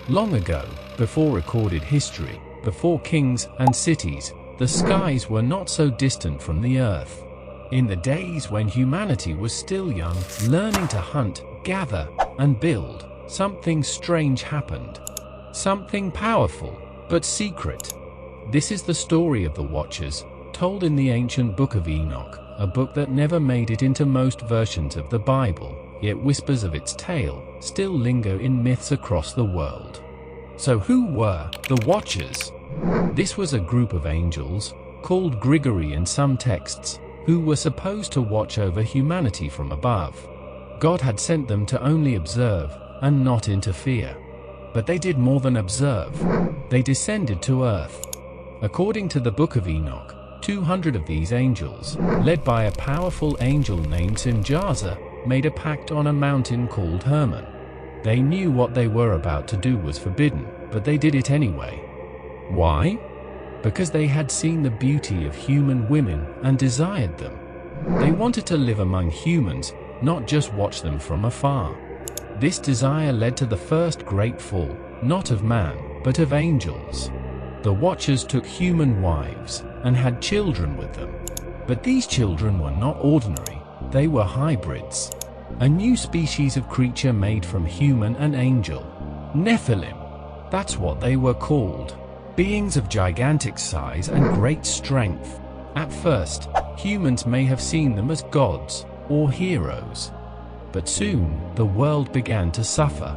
Long ago, before recorded history, before kings and cities, the skies were not so distant from the earth. In the days when humanity was still young, learning to hunt, gather, and build, something strange happened. Something powerful, but secret. This is the story of the Watchers, told in the ancient Book of Enoch, a book that never made it into most versions of the Bible, yet whispers of its tale still linger in myths across the world. So who were the Watchers? This was a group of angels, called Grigori in some texts, who were supposed to watch over humanity from above. God had sent them to only observe and not interfere. But they did more than observe. They descended to earth. According to the Book of Enoch, 200 of these angels, led by a powerful angel named Simjaza, made a pact on a mountain called Hermon. They knew what they were about to do was forbidden, but they did it anyway. Why? Because they had seen the beauty of human women and desired them. They wanted to live among humans, not just watch them from afar. This desire led to the first great fall, not of man, but of angels. The Watchers took human wives and had children with them. But these children were not ordinary, they were hybrids. A new species of creature made from human and angel. Nephilim. That's what they were called. Beings of gigantic size and great strength. At first, humans may have seen them as gods or heroes. But soon, the world began to suffer.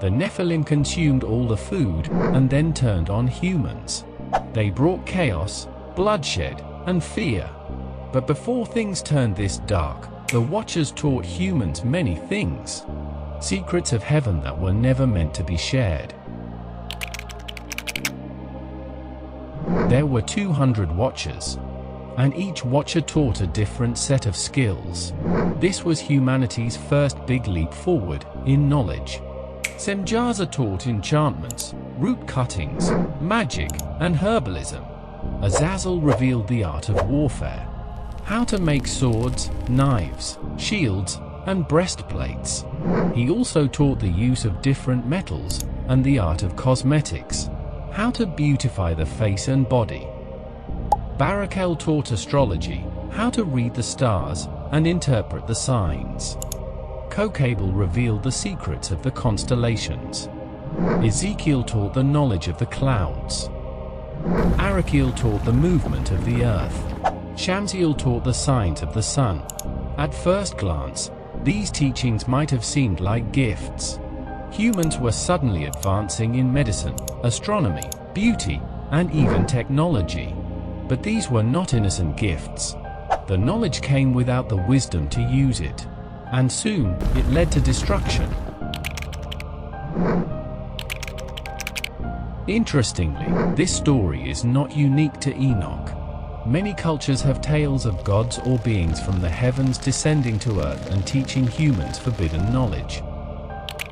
The Nephilim consumed all the food and then turned on humans. They brought chaos, bloodshed, and fear. But before things turned this dark, the Watchers taught humans many things. Secrets of heaven that were never meant to be shared. There were 200 Watchers, and each Watcher taught a different set of skills. This was humanity's first big leap forward in knowledge. Semjaza taught enchantments, root cuttings, magic, and herbalism. Azazel revealed the art of warfare. How to make swords, knives, shields, and breastplates. He also taught the use of different metals and the art of cosmetics. How to beautify the face and body. Barakel taught astrology, how to read the stars and interpret the signs. Kokabel revealed the secrets of the constellations. Ezekiel taught the knowledge of the clouds. Arakiel taught the movement of the earth. Shamsiel taught the signs of the sun. At first glance, these teachings might have seemed like gifts. Humans were suddenly advancing in medicine, astronomy, beauty, and even technology. But these were not innocent gifts. The knowledge came without the wisdom to use it. And soon, it led to destruction. Interestingly, this story is not unique to Enoch. Many cultures have tales of gods or beings from the heavens descending to earth and teaching humans forbidden knowledge.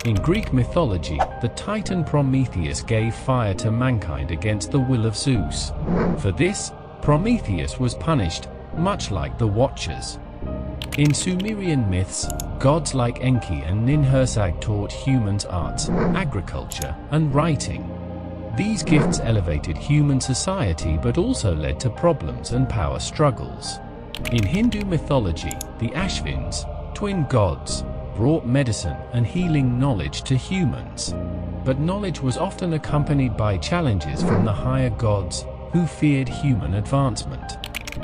In Greek mythology, the Titan Prometheus gave fire to mankind against the will of Zeus. For this, Prometheus was punished, much like the Watchers. In Sumerian myths, gods like Enki and Ninhursag taught humans arts, agriculture, and writing. These gifts elevated human society but also led to problems and power struggles. In Hindu mythology, the Ashvins, twin gods, brought medicine and healing knowledge to humans. But knowledge was often accompanied by challenges from the higher gods, who feared human advancement.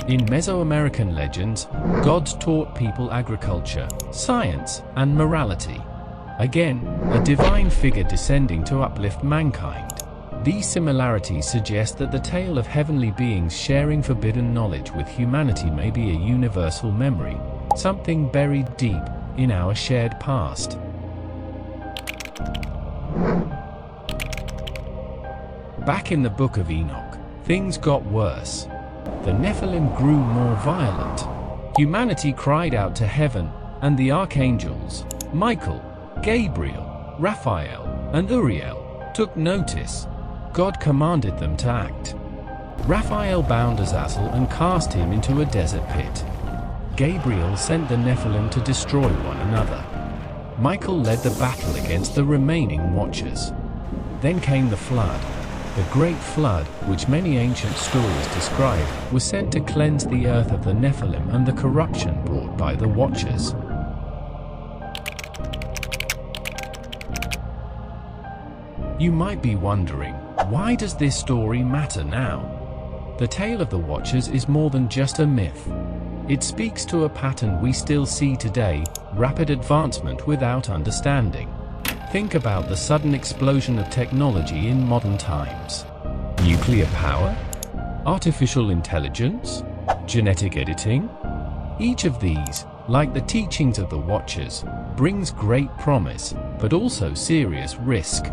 In Mesoamerican legends, gods taught people agriculture, science, and morality. Again, a divine figure descending to uplift mankind. These similarities suggest that the tale of heavenly beings sharing forbidden knowledge with humanity may be a universal memory, something buried deep in our shared past. Back in the Book of Enoch, things got worse. The Nephilim grew more violent. Humanity cried out to heaven, and the archangels, Michael, Gabriel, Raphael, and Uriel, took notice. God commanded them to act. Raphael bound Azazel and cast him into a desert pit. Gabriel sent the Nephilim to destroy one another. Michael led the battle against the remaining Watchers. Then came the flood. The Great Flood, which many ancient stories describe, was sent to cleanse the earth of the Nephilim and the corruption brought by the Watchers. You might be wondering, why does this story matter now? The tale of the Watchers is more than just a myth. It speaks to a pattern we still see today: rapid advancement without understanding. Think about the sudden explosion of technology in modern times. Nuclear power? Artificial intelligence? Genetic editing? Each of these, like the teachings of the Watchers, brings great promise, but also serious risk.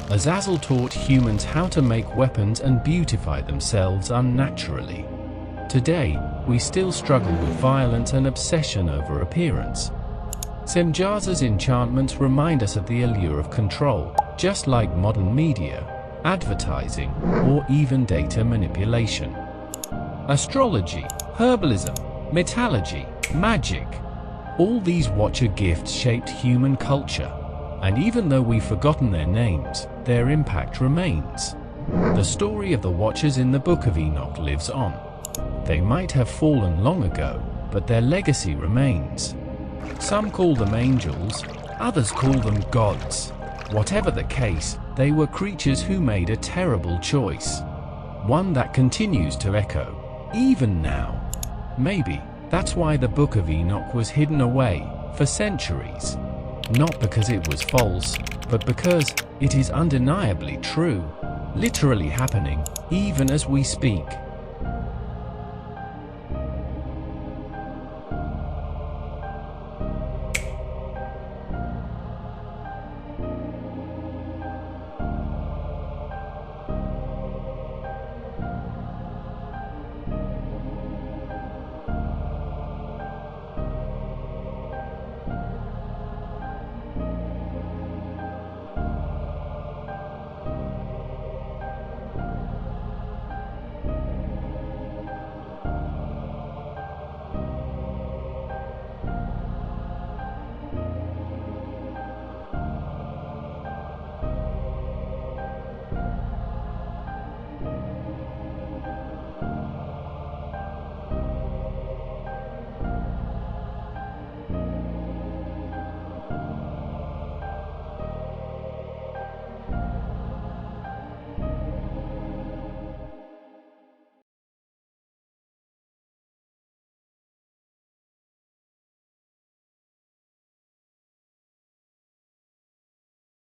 Azazel taught humans how to make weapons and beautify themselves unnaturally. Today, we still struggle with violence and obsession over appearance. Semjaza's enchantments remind us of the allure of control, just like modern media, advertising, or even data manipulation. Astrology, herbalism, mythology, magic. All these Watcher gifts shaped human culture, and even though we've forgotten their names, their impact remains. The story of the Watchers in the Book of Enoch lives on. They might have fallen long ago, but their legacy remains. Some call them angels, others call them gods. Whatever the case, they were creatures who made a terrible choice. One that continues to echo, even now. Maybe that's why the Book of Enoch was hidden away for centuries. Not because it was false, but because it is undeniably true, literally happening, even as we speak.